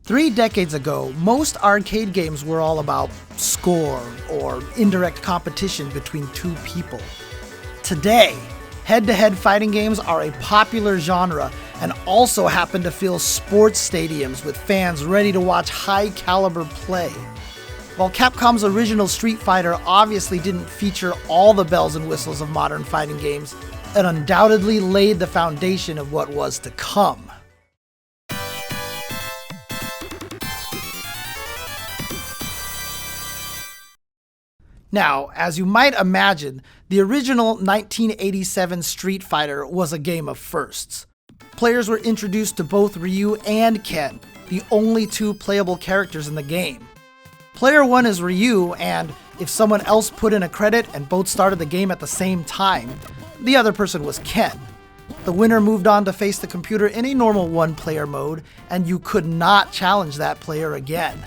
3 decades ago, most arcade games were all about score or indirect competition between two people. Today, head-to-head fighting games are a popular genre and also happen to fill sports stadiums with fans ready to watch high-caliber play. While Capcom's original Street Fighter obviously didn't feature all the bells and whistles of modern fighting games, it undoubtedly laid the foundation of what was to come. Now, as you might imagine, the original 1987 Street Fighter was a game of firsts. Players were introduced to both Ryu and Ken, the only two playable characters in the game. Player 1 is Ryu, and if someone else put in a credit and both started the game at the same time, the other person was Ken. The winner moved on to face the computer in a normal one-player mode, and you could not challenge that player again.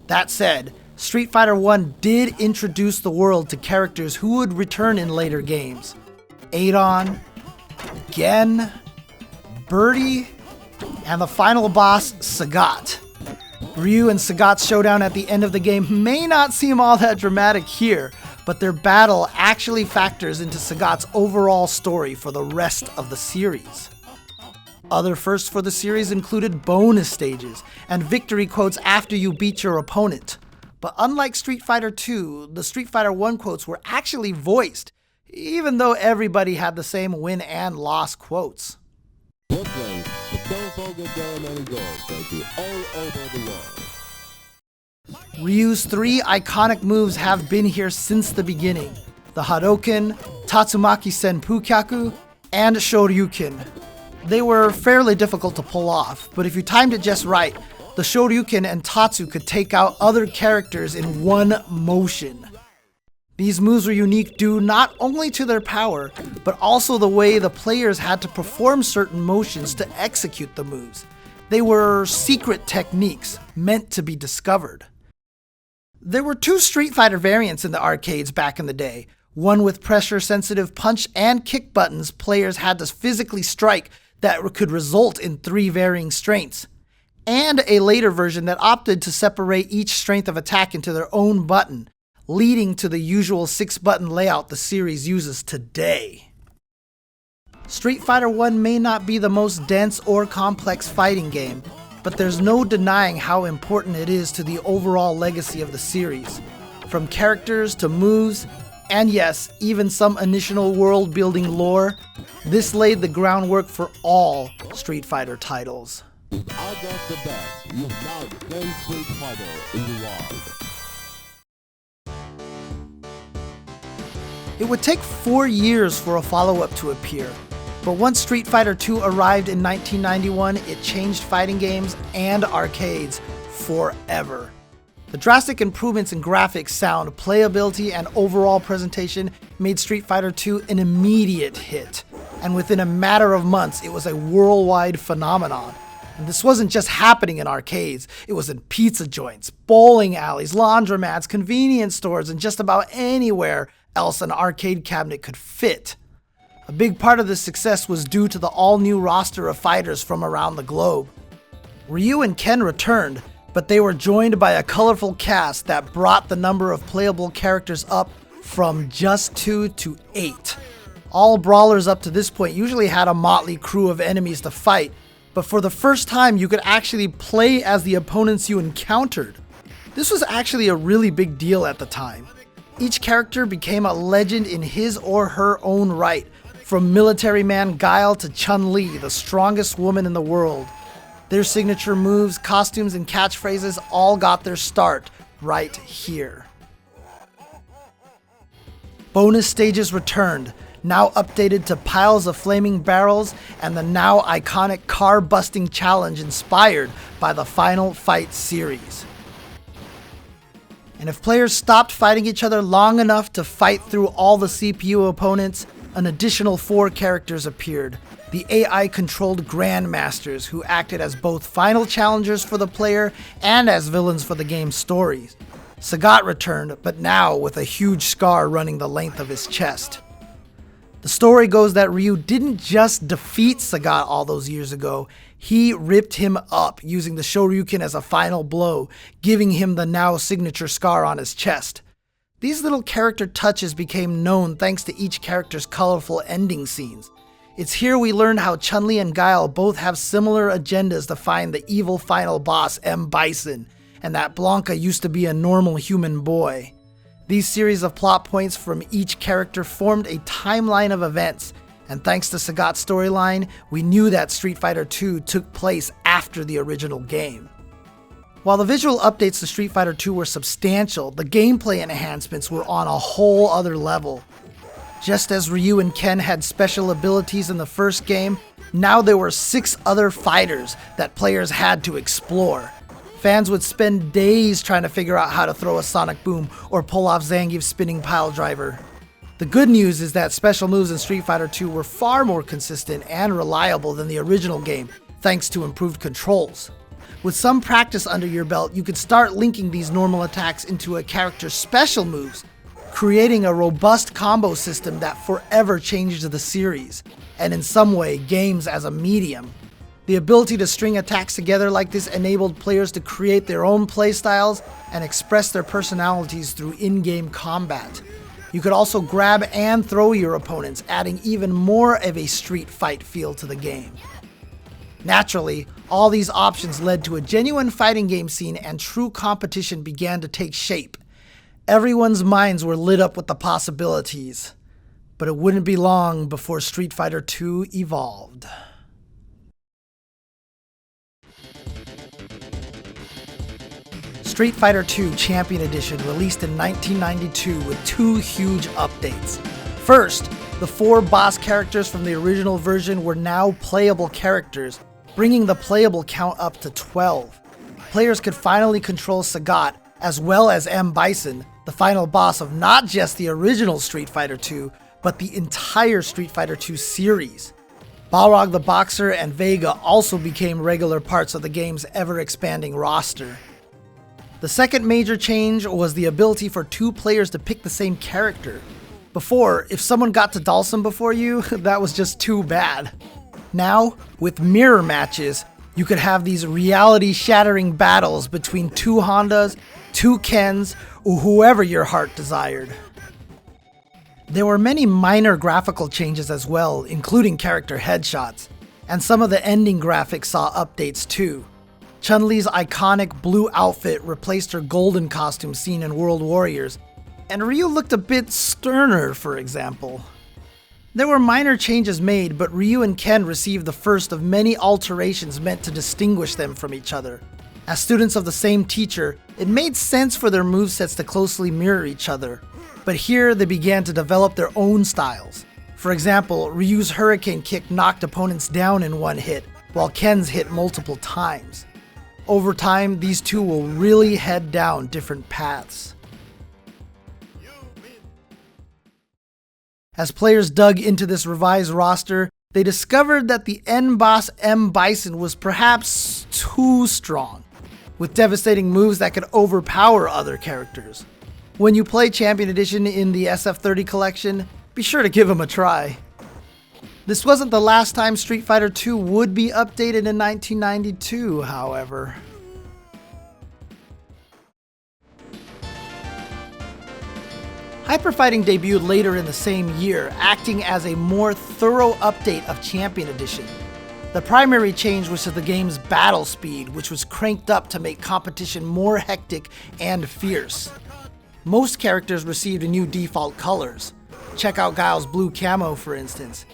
That said, Street Fighter 1 did introduce the world to characters who would return in later games. Adon, Gen, Birdie, and the final boss, Sagat. Ryu and Sagat's showdown at the end of the game may not seem all that dramatic here, but their battle actually factors into Sagat's overall story for the rest of the series. Other firsts for the series included bonus stages and victory quotes after you beat your opponent. But unlike Street Fighter 2, the Street Fighter 1 quotes were actually voiced, even though everybody had the same win and loss quotes. Ryu's 3 iconic moves have been here since the beginning: the Hadouken, Tatsumaki Senpukyaku, and Shoryuken. They were fairly difficult to pull off, but if you timed it just right, the Shoryuken and Tatsu could take out other characters in one motion. These moves were unique due not only to their power, but also the way the players had to perform certain motions to execute the moves. They were secret techniques meant to be discovered. There were 2 Street Fighter variants in the arcades back in the day, one with pressure-sensitive punch and kick buttons players had to physically strike that could result in 3 varying strengths, and a later version that opted to separate each strength of attack into their own button, leading to the usual 6-button layout the series uses today. Street Fighter 1 may not be the most dense or complex fighting game, but there's no denying how important it is to the overall legacy of the series. From characters to moves, and yes, even some initial world-building lore, this laid the groundwork for all Street Fighter titles. Out of the bag, you now play Street Fighter in the wild. It would take 4 years for a follow-up to appear, but once Street Fighter 2 arrived in 1991, it changed fighting games and arcades forever. The drastic improvements in graphics, sound, playability, and overall presentation made Street Fighter 2 an immediate hit, and within a matter of months, it was a worldwide phenomenon. And this wasn't just happening in arcades, it was in pizza joints, bowling alleys, laundromats, convenience stores, and just about anywhere else an arcade cabinet could fit. A big part of this success was due to the all-new roster of fighters from around the globe. Ryu and Ken returned, but they were joined by a colorful cast that brought the number of playable characters up from just 2 to 8. All brawlers up to this point usually had a motley crew of enemies to fight, but for the first time you could actually play as the opponents you encountered. This was actually a really big deal at the time. Each character became a legend in his or her own right, from military man Guile to Chun-Li, the strongest woman in the world. Their signature moves, costumes, and catchphrases all got their start right here. Bonus stages returned, now updated to piles of flaming barrels and the now iconic car-busting challenge inspired by the Final Fight series. And if players stopped fighting each other long enough to fight through all the CPU opponents, an additional 4 characters appeared, the AI-controlled Grandmasters, who acted as both final challengers for the player and as villains for the game's stories. Sagat returned, but now with a huge scar running the length of his chest. The story goes that Ryu didn't just defeat Sagat all those years ago, he ripped him up using the Shoryuken as a final blow, giving him the now signature scar on his chest. These little character touches became known thanks to each character's colorful ending scenes. It's here we learned how Chun-Li and Guile both have similar agendas to find the evil final boss M. Bison, and that Blanca used to be a normal human boy. These series of plot points from each character formed a timeline of events, and thanks to Sagat's storyline, we knew that Street Fighter II took place after the original game. While the visual updates to Street Fighter II were substantial, the gameplay enhancements were on a whole other level. Just as Ryu and Ken had special abilities in the first game, now there were 6 other fighters that players had to explore. Fans would spend days trying to figure out how to throw a Sonic Boom or pull off Zangief's spinning pile driver. The good news is that special moves in Street Fighter II were far more consistent and reliable than the original game, thanks to improved controls. With some practice under your belt, you could start linking these normal attacks into a character's special moves, creating a robust combo system that forever changed the series, and in some way, games as a medium. The ability to string attacks together like this enabled players to create their own playstyles and express their personalities through in-game combat. You could also grab and throw your opponents, adding even more of a street fight feel to the game. Naturally, all these options led to a genuine fighting game scene and true competition began to take shape. Everyone's minds were lit up with the possibilities, but it wouldn't be long before Street Fighter II evolved. Street Fighter II Champion Edition released in 1992 with 2 huge updates. First, the 4 boss characters from the original version were now playable characters, bringing the playable count up to 12. Players could finally control Sagat, as well as M. Bison, the final boss of not just the original Street Fighter II, but the entire Street Fighter II series. Balrog the Boxer and Vega also became regular parts of the game's ever-expanding roster. The second major change was the ability for 2 players to pick the same character. Before, if someone got to Dalsum before you, that was just too bad. Now, with mirror matches, you could have these reality-shattering battles between 2 Hondas, 2 Kens, or whoever your heart desired. There were many minor graphical changes as well, including character headshots, and some of the ending graphics saw updates too. Chun-Li's iconic blue outfit replaced her golden costume seen in World Warriors, and Ryu looked a bit sterner, for example. There were minor changes made, but Ryu and Ken received the first of many alterations meant to distinguish them from each other. As students of the same teacher, it made sense for their movesets to closely mirror each other, but here they began to develop their own styles. For example, Ryu's Hurricane Kick knocked opponents down in one hit, while Ken's hit multiple times. Over time, these two will really head down different paths. As players dug into this revised roster, they discovered that the end boss M. Bison was perhaps too strong, with devastating moves that could overpower other characters. When you play Champion Edition in the SF30 collection, be sure to give him a try. This wasn't the last time Street Fighter II would be updated in 1992, however. Hyper Fighting debuted later in the same year, acting as a more thorough update of Champion Edition. The primary change was to the game's battle speed, which was cranked up to make competition more hectic and fierce. Most characters received new default colors. Check out Guile's blue camo, for instance.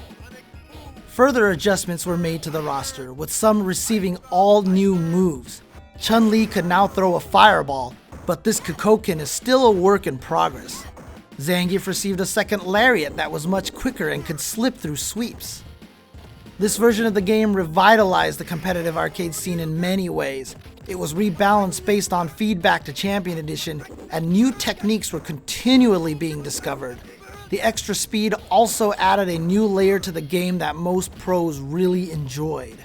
Further adjustments were made to the roster, with some receiving all new moves. Chun-Li could now throw a fireball, but this Kukoken is still a work in progress. Zangief received a second lariat that was much quicker and could slip through sweeps. This version of the game revitalized the competitive arcade scene in many ways. It was rebalanced based on feedback to Champion Edition, and new techniques were continually being discovered. The extra speed also added a new layer to the game that most pros really enjoyed.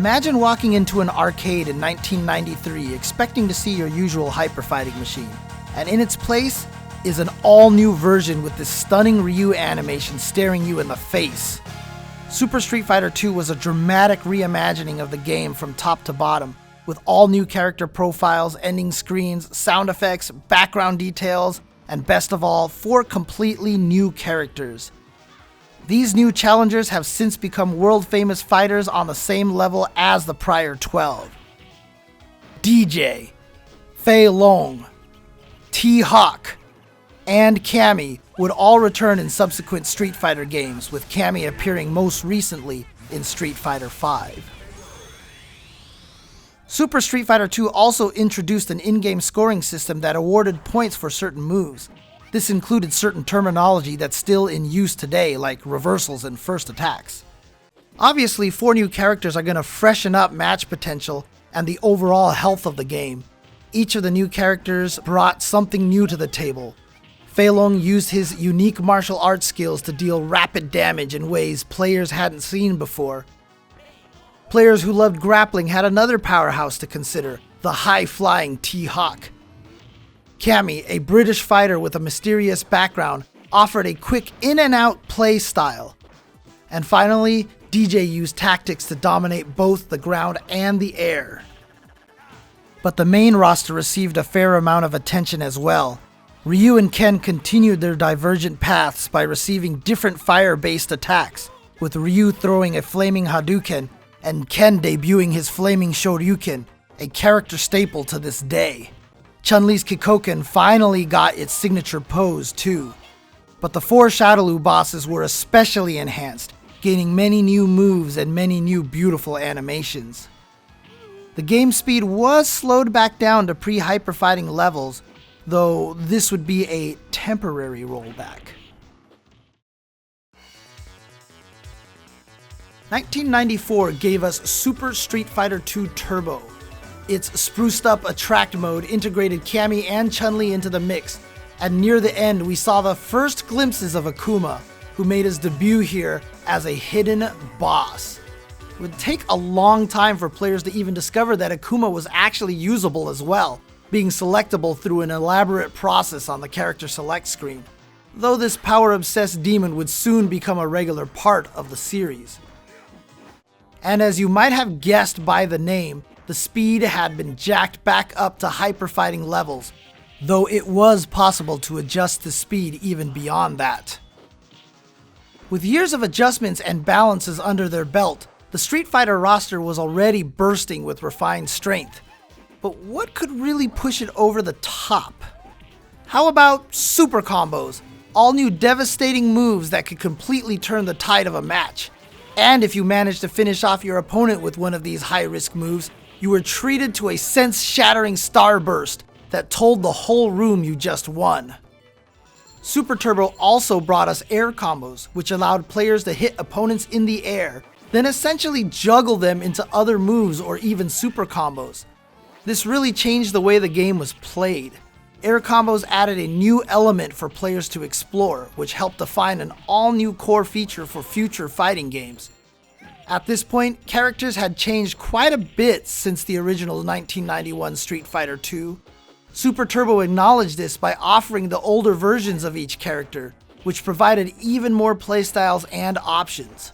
Imagine walking into an arcade in 1993 expecting to see your usual hyper-fighting machine, and in its place is an all-new version with this stunning Ryu animation staring you in the face. Super Street Fighter II was a dramatic reimagining of the game from top to bottom, with all new character profiles, ending screens, sound effects, background details, and best of all, 4 completely new characters. These new challengers have since become world-famous fighters on the same level as the prior 12. DJ, Fei Long, T-Hawk, and Cammy would all return in subsequent Street Fighter games, with Cammy appearing most recently in Street Fighter V. Super Street Fighter II also introduced an in-game scoring system that awarded points for certain moves. This included certain terminology that's still in use today, like reversals and first attacks. Obviously, 4 new characters are going to freshen up match potential and the overall health of the game. Each of the new characters brought something new to the table. Fei Long used his unique martial arts skills to deal rapid damage in ways players hadn't seen before. Players who loved grappling had another powerhouse to consider, the high-flying T-Hawk. Cammy, a British fighter with a mysterious background, offered a quick in-and-out play style. And finally, DJ used tactics to dominate both the ground and the air. But the main roster received a fair amount of attention as well. Ryu and Ken continued their divergent paths by receiving different fire-based attacks, with Ryu throwing a flaming Hadouken and Ken debuting his flaming Shoryuken, a character staple to this day. Chun-Li's Kikoken finally got its signature pose too. But the 4 Shadaloo bosses were especially enhanced, gaining many new moves and many new beautiful animations. The game speed was slowed back down to pre-hyper fighting levels, though this would be a temporary rollback. 1994 gave us Super Street Fighter II Turbo. Its spruced up attract mode integrated Cammy and Chun-Li into the mix, and near the end we saw the first glimpses of Akuma, who made his debut here as a hidden boss. It would take a long time for players to even discover that Akuma was actually usable as well, being selectable through an elaborate process on the character select screen, though this power-obsessed demon would soon become a regular part of the series. And as you might have guessed by the name, the speed had been jacked back up to hyper-fighting levels, though it was possible to adjust the speed even beyond that. With years of adjustments and balances under their belt, the Street Fighter roster was already bursting with refined strength. But what could really push it over the top? How about super combos? All new devastating moves that could completely turn the tide of a match. And if you managed to finish off your opponent with one of these high-risk moves, you were treated to a sense-shattering starburst that told the whole room you just won. Super Turbo also brought us air combos, which allowed players to hit opponents in the air, then essentially juggle them into other moves or even super combos. This really changed the way the game was played. Air combos added a new element for players to explore, which helped define an all-new core feature for future fighting games. At this point, characters had changed quite a bit since the original 1991 Street Fighter II. Super Turbo acknowledged this by offering the older versions of each character, which provided even more playstyles and options.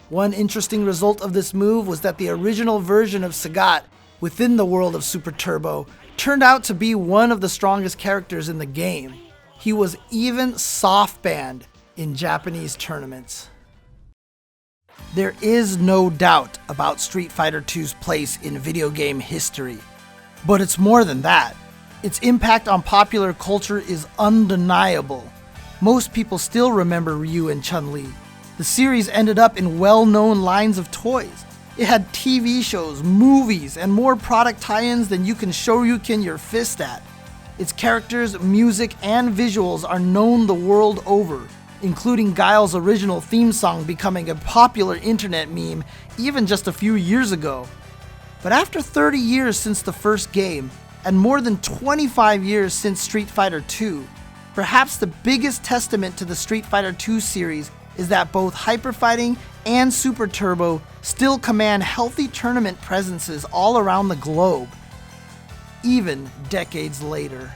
One interesting result of this move was that the original version of Sagat within the world of Super Turbo turned out to be one of the strongest characters in the game. He was even soft-banned in Japanese tournaments. There is no doubt about Street Fighter II's place in video game history, but it's more than that. Its impact on popular culture is undeniable. Most people still remember Ryu and Chun-Li. The series ended up in well-known lines of toys. It had TV shows, movies, and more product tie-ins than you can Shoryuken your fist at. Its characters, music, and visuals are known the world over, including Guile's original theme song becoming a popular internet meme even just a few years ago. But after 30 years since the first game, and more than 25 years since Street Fighter II, perhaps the biggest testament to the Street Fighter II series is that both Hyper Fighting and Super Turbo still command healthy tournament presences all around the globe, even decades later.